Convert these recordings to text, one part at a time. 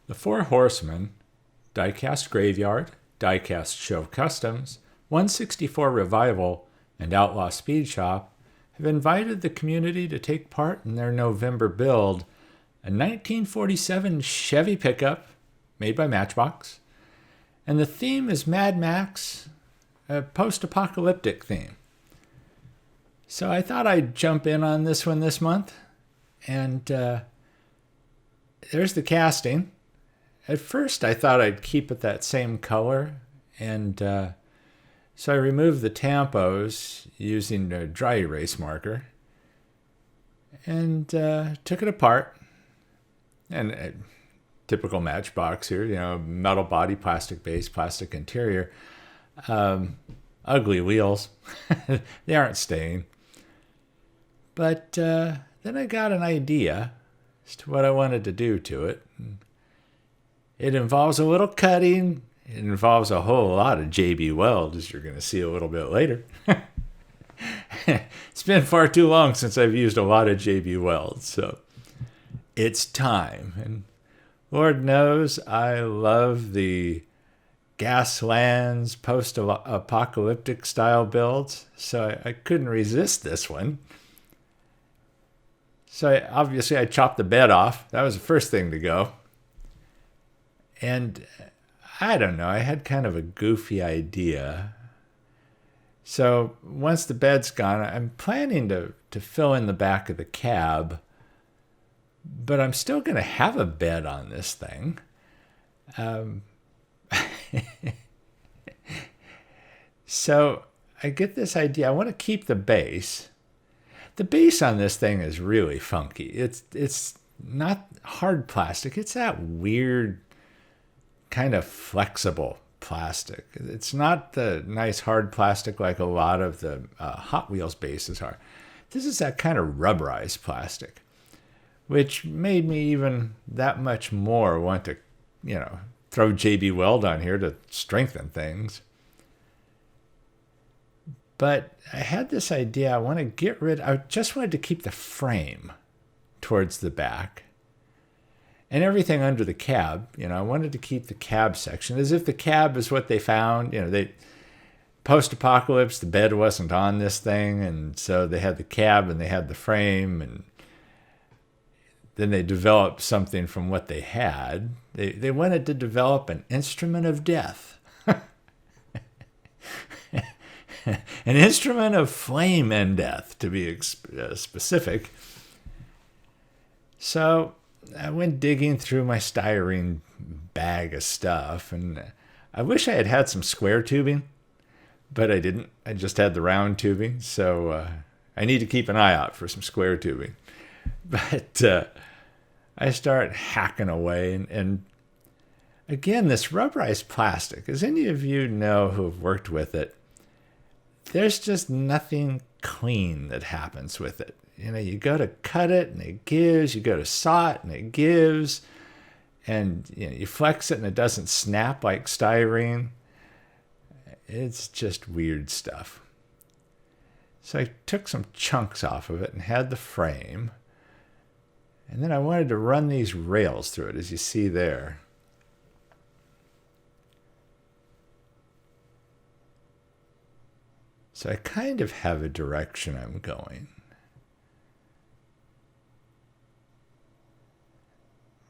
The Four Horsemen, Diecast Graveyard, Diecast Show Customs, 164 Revival, and Outlaw Speed Shop have invited the community to take part in their November build, a 1947 Chevy Pickup made by Matchbox, and the theme is Mad Max, a post-apocalyptic theme. So I thought I'd jump in on this one this month, and there's the casting. At first I thought I'd keep it that same color, and so I removed the tampos using a dry erase marker and took it apart. And typical Matchbox here, metal body, plastic base, plastic interior, ugly wheels. They aren't staying. But then I got an idea as to what I wanted to do to it. It involves a little cutting. It involves a whole lot of JB Weld, as you're going to see a little bit later. It's been far too long since I've used a lot of JB Weld, so it's time. And Lord knows I love the Gaslands post-apocalyptic style builds, so I couldn't resist this one. So obviously I chopped the bed off. That was the first thing to go. And I don't know, I had kind of a goofy idea. So once the bed's gone, I'm planning to fill in the back of the cab, but I'm still going to have a bed on this thing. So I get this idea. I want to keep the base. The base on this thing is really funky. It's not hard plastic. It's that weird kind of flexible plastic. It's not the nice hard plastic like a lot of the Hot Wheels bases are. This is that kind of rubberized plastic, which made me even that much more want to, throw JB Weld on here to strengthen things. But I had this idea. I just wanted to keep the frame towards the back and everything under the cab. I wanted to keep the cab section as if the cab is what they found. They post-apocalypse, the bed wasn't on this thing, and so they had the cab and they had the frame, and then they developed something from what they had. They wanted to develop an instrument of death. An instrument of flame and death, to be specific. So I went digging through my styrene bag of stuff, and I wish I had had some square tubing, but I didn't. I just had the round tubing, so I need to keep an eye out for some square tubing. But I start hacking away, and again, this rubberized plastic, as any of you know who have worked with it, there's just nothing clean that happens with it. You go to cut it and it gives, you go to saw it and it gives, and you flex it and it doesn't snap like styrene. It's just weird stuff. So I took some chunks off of it and had the frame, and then I wanted to run these rails through it, as you see there. So I kind of have a direction I'm going.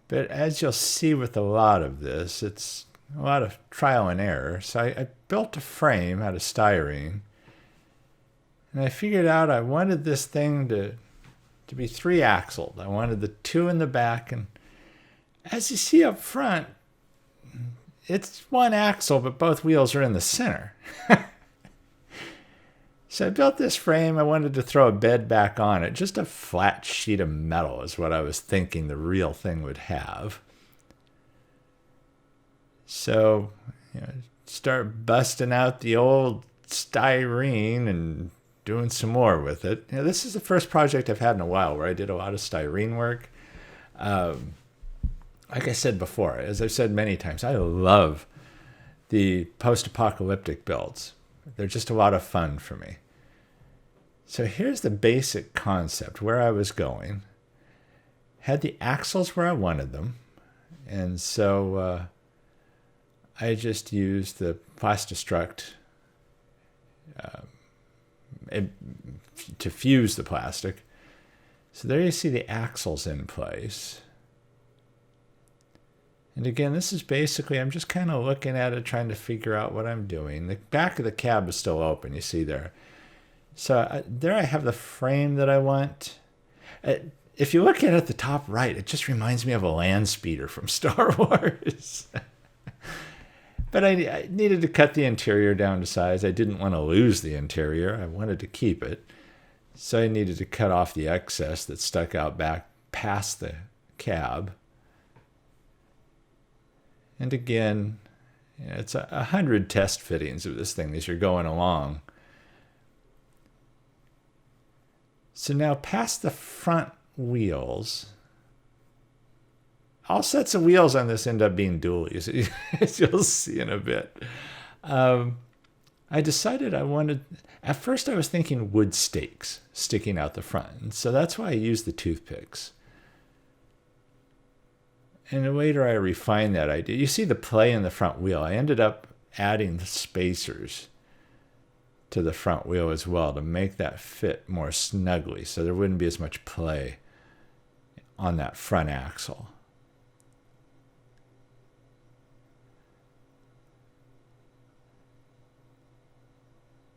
But as you'll see with a lot of this, it's a lot of trial and error. So I built a frame out of styrene. And I figured out I wanted this thing to be 3-axled. I wanted the 2 in the back. And as you see up front, it's 1 axle, but both wheels are in the center. So I built this frame. I wanted to throw a bed back on it. Just a flat sheet of metal is what I was thinking the real thing would have. So start busting out the old styrene and doing some more with it. This is the first project I've had in a while where I did a lot of styrene work. Like I said before, as I've said many times, I love the post-apocalyptic builds. They're just a lot of fun for me. So here's the basic concept, where I was going. Had the axles where I wanted them. And so I just used the Plastistruct to fuse the plastic. So there you see the axles in place. And again, this is basically, I'm just kind of looking at it, trying to figure out what I'm doing. The back of the cab is still open, you see there. So there I have the frame that I want. If you look at the top right, it just reminds me of a land speeder from Star Wars. But I needed to cut the interior down to size. I didn't want to lose the interior. I wanted to keep it. So I needed to cut off the excess that stuck out back past the cab. And again, it's 100 test fittings of this thing as you're going along. So now past the front wheels, all sets of wheels on this end up being dualies, as you'll see in a bit. I decided I wanted, at first I was thinking wood stakes sticking out the front. And so that's why I used the toothpicks. And later I refined that idea. You see the play in the front wheel. I ended up adding the spacers to the front wheel as well to make that fit more snugly so there wouldn't be as much play on that front axle.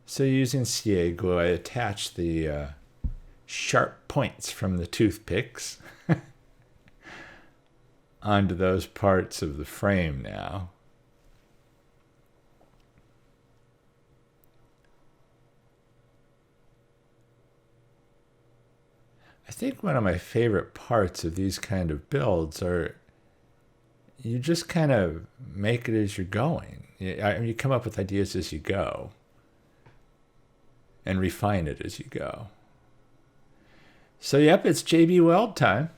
So using CA glue, I attached the sharp points from the toothpicks onto those parts of the frame now. I think one of my favorite parts of these kind of builds are you just kind of make it as you're going. You come up with ideas as you go and refine it as you go. So yep, it's JB Weld time.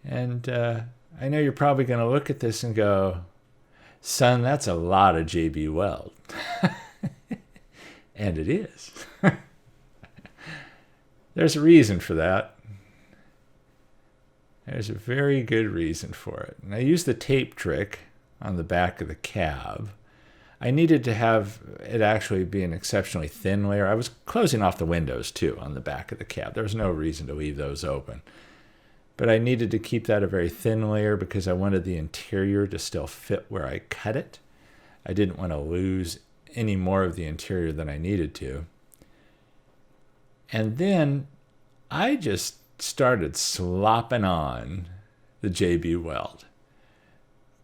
And I know you're probably going to look at this and go, son, that's a lot of JB Weld. And it is. There's a reason for that. There's a very good reason for it. And I used the tape trick on the back of the cab. I needed to have it actually be an exceptionally thin layer. I was closing off the windows too on the back of the cab. There was no reason to leave those open. But I needed to keep that a very thin layer because I wanted the interior to still fit where I cut it. I didn't want to lose any more of the interior than I needed to. And then I just started slopping on the JB Weld.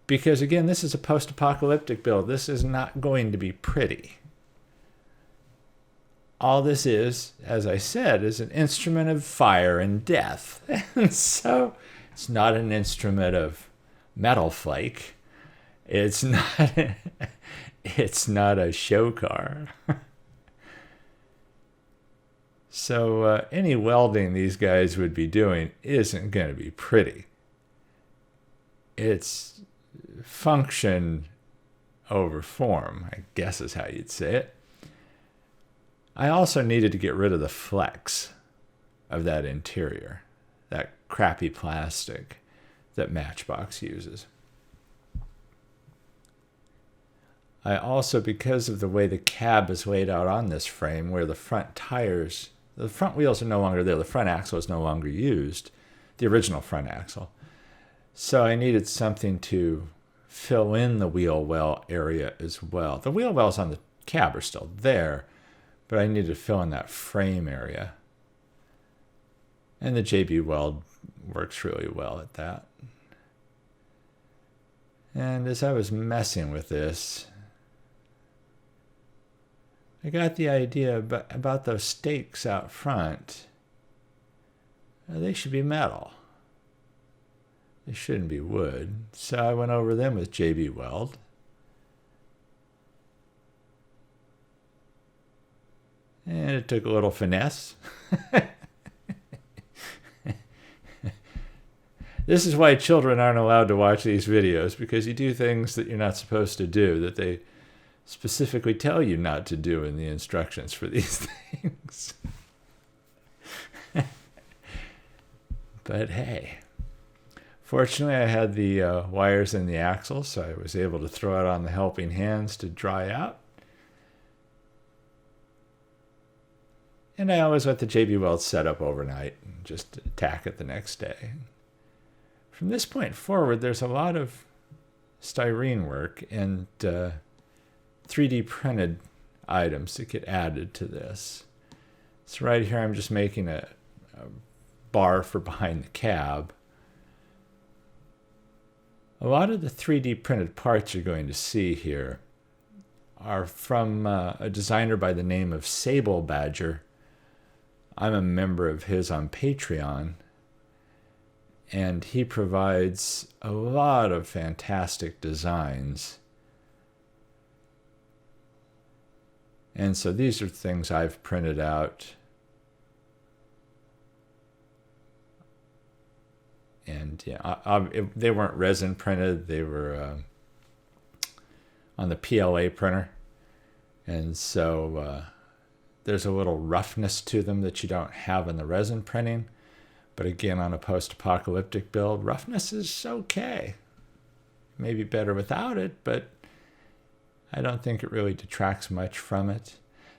Because again, this is a post-apocalyptic build. This is not going to be pretty. All this is, as I said, is an instrument of fire and death. And so it's not an instrument of metal flake. It's not a show car. So any welding these guys would be doing isn't going to be pretty. It's function over form, I guess is how you'd say it. I also needed to get rid of the flex of that interior, that crappy plastic that Matchbox uses. I also, because of the way the cab is laid out on this frame, where the front tires, the front wheels are no longer there, the front axle is no longer used, the original front axle. So I needed something to fill in the wheel well area as well. The wheel wells on the cab are still there, but I needed to fill in that frame area. And the JB Weld works really well at that. And as I was messing with this, I got the idea about those stakes out front. They should be metal. They shouldn't be wood. So I went over them with JB Weld. And it took a little finesse. This is why children aren't allowed to watch these videos, because you do things that you're not supposed to do, that they specifically tell you not to do in the instructions for these things. But hey, Fortunately, I had the wires in the axle, so I was able to throw it on the helping hands to dry out. And I always let the JB Weld set up overnight and just attack it the next day. From this point forward, there's a lot of styrene work and 3D printed items that get added to this. So right here, I'm just making a bar for behind the cab. A lot of the 3D printed parts you're going to see here are from a designer by the name of Sablebadger. I'm a member of his on Patreon, and he provides a lot of fantastic designs. And so these are things I've printed out. And yeah, they weren't resin printed. They were on the PLA printer. And so there's a little roughness to them that you don't have in the resin printing. But again, on a post-apocalyptic build, roughness is okay. Maybe better without it, but I don't think it really detracts much from it.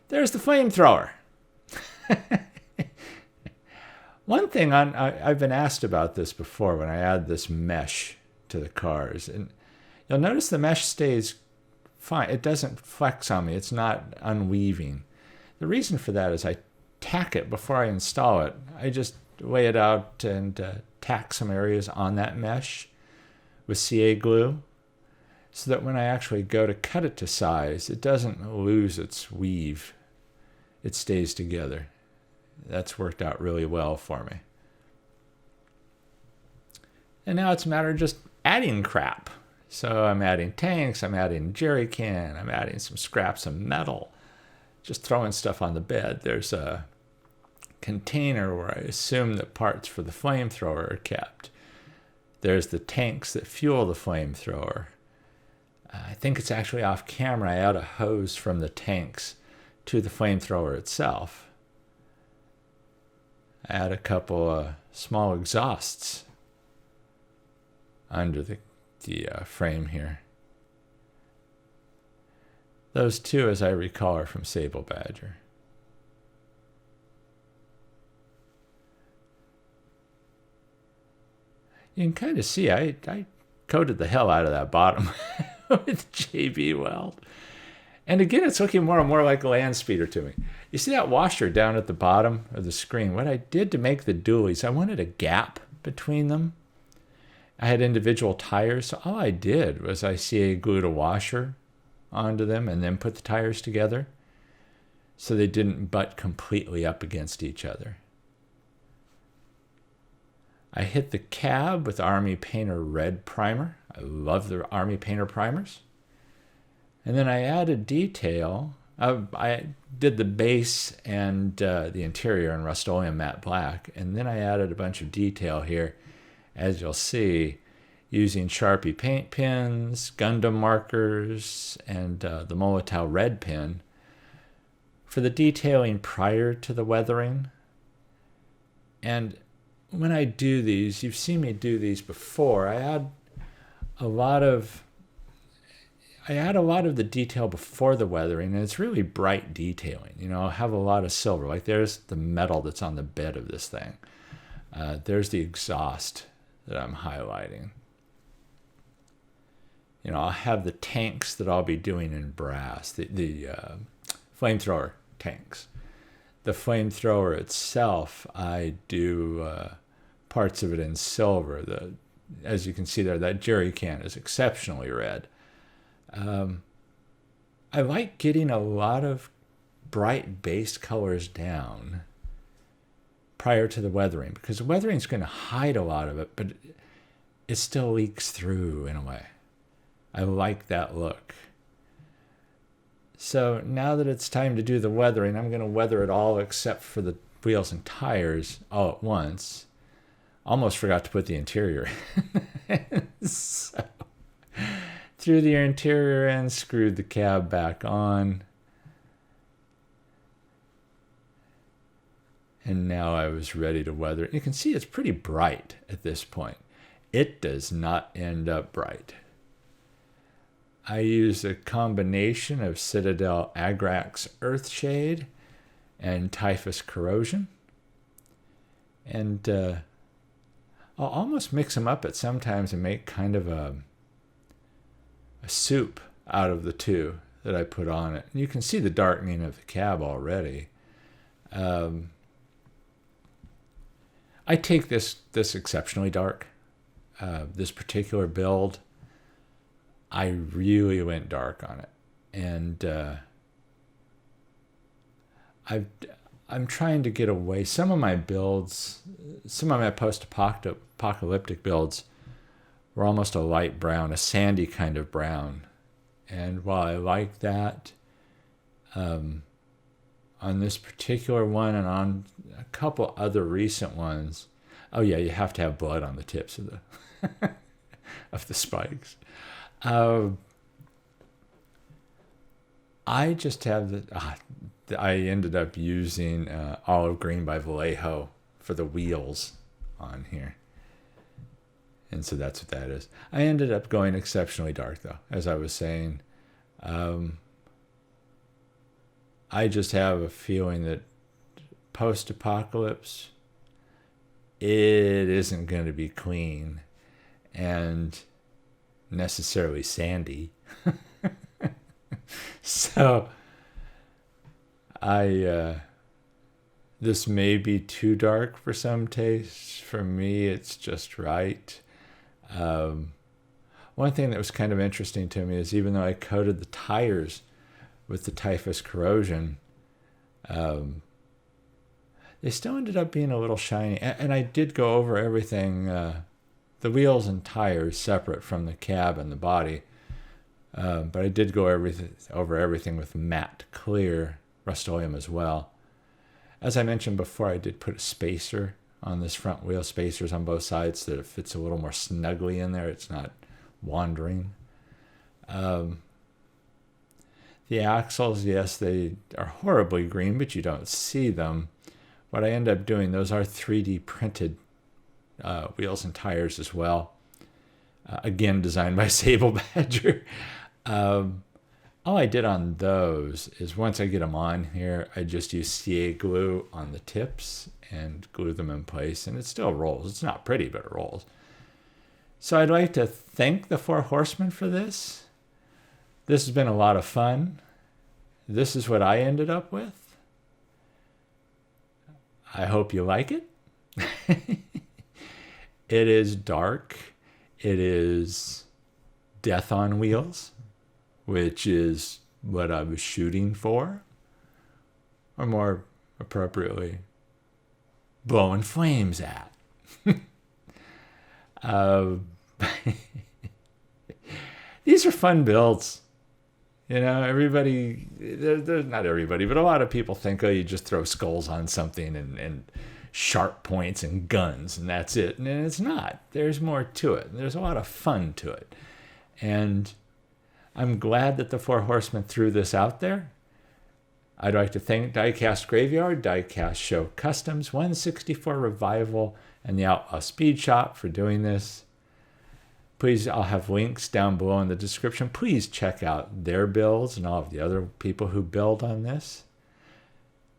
There's the flamethrower. One thing, I've been asked about this before when I add this mesh to the cars. And you'll notice the mesh stays fine. It doesn't flex on me. It's not unweaving. The reason for that is I tack it before I install it. I just lay it out and tack some areas on that mesh with CA glue so that when I actually go to cut it to size, it doesn't lose its weave. It stays together. That's worked out really well for me. And now it's a matter of just adding crap. So I'm adding tanks, I'm adding jerry can, I'm adding some scraps of metal, just throwing stuff on the bed. There's a container where I assume that parts for the flamethrower are kept. There's the tanks that fuel the flamethrower. I think it's actually off camera. I add a hose from the tanks to the flamethrower itself. I add a couple small exhausts under the frame here. Those two, as I recall, are from Sablebadger. You can kind of see I coated the hell out of that bottom with JB Weld. And again, it's looking more and more like a land speeder to me. You see that washer down at the bottom of the screen? What I did to make the dualies, I wanted a gap between them. I had individual tires, so all I did was I CA glued a washer onto them and then put the tires together so they didn't butt completely up against each other. I hit the cab with Army Painter Red Primer. I love the Army Painter primers. And then I added detail. I did the base and the interior in Rust-Oleum Matte Black. And then I added a bunch of detail here, as you'll see, using Sharpie paint pens, Gundam markers, and the Molotow red pen for the detailing prior to the weathering. And when I do these, you've seen me do these before, I add a lot of the detail before the weathering, and it's really bright detailing. You know, I'll have a lot of silver. Like there's the metal that's on the bed of this thing. There's the exhaust that I'm highlighting. You know, I'll have the tanks that I'll be doing in brass, the flamethrower tanks. The flamethrower itself, I do parts of it in silver. As you can see there, that jerry can is exceptionally red. I like getting a lot of bright base colors down prior to the weathering, because the weathering is going to hide a lot of it, but it still leaks through in a way. I like that look. So now that it's time to do the weathering, I'm going to weather it all except for the wheels and tires all at once. Almost forgot to put the interior in. So threw the interior in, screwed the cab back on. And now I was ready to weather it. You can see it's pretty bright at this point. it does not end up bright. I use a combination of Citadel Agrax Earthshade and Typhus Corrosion. And I'll almost mix them up at sometimes and make kind of a soup out of the two that I put on it. And you can see the darkening of the cab already. I take this exceptionally dark. This particular build, I really went dark on it. And I'm trying to get away. Some of my builds, some of my post-apocalyptic builds were almost a light brown, a sandy kind of brown. And while I like that, on this particular one and on a couple other recent ones, oh yeah, you have to have blood on the tips of the of the spikes. I just have I ended up using Olive Green by Vallejo for the wheels on here. And so that's what that is. I ended up going exceptionally dark, though, as I was saying. I just have a feeling that post-apocalypse, it isn't going to be clean and necessarily sandy. So this may be too dark for some tastes. For me, it's just right. One thing that was kind of interesting to me is even though I coated the tires with the Typhus Corrosion, they still ended up being a little shiny. And I did go over everything, the wheels and tires separate from the cab and the body. But I did go over everything with matte clear Rust-Oleum as well. As I mentioned before, I did put a spacer on this front wheel, spacers on both sides so that it fits a little more snugly in there. It's not wandering. The axles, yes, they are horribly green, but you don't see them. What I end up doing, those are 3D printed wheels and tires as well. Again, designed by Sablebadger. All I did on those is once I get them on here, I just use CA glue on the tips and glue them in place, and it still rolls. It's not pretty, but it rolls. So I'd like to thank the Four Horsemen for this. This has been a lot of fun. This is what I ended up with. I hope you like it. It is dark. It is death on wheels, which is what I was shooting for. Or more appropriately, blowing flames at. These are fun builds. You know, everybody, they're not everybody, but a lot of people think, oh, you just throw skulls on something and sharp points and guns, and that's it. And it's not. There's more to it. There's a lot of fun to it. And I'm glad that the Four Horsemen threw this out there. I'd like to thank Diecast Graveyard, Diecast Show Customs, 164 Revival, and the Outlaw Speed Shop for doing this. Please, I'll have links down below in the description. Please check out their builds and all of the other people who build on this.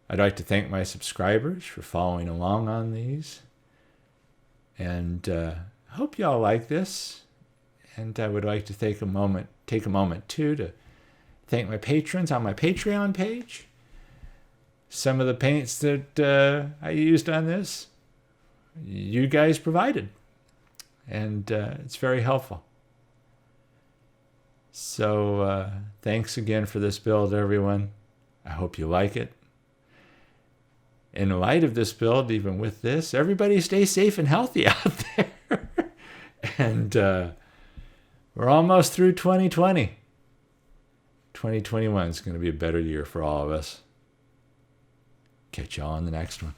I'd like to thank my subscribers for following along on these. And I hope y'all like this. And I would like to take a moment too to thank my patrons on my Patreon page. Some of the paints that I used on this, you guys provided. And it's very helpful. So thanks again for this build, everyone. I hope you like it. In light of this build, even with this, everybody stay safe and healthy out there. And we're almost through 2020. 2021 is going to be a better year for all of us. Catch y'all on the next one.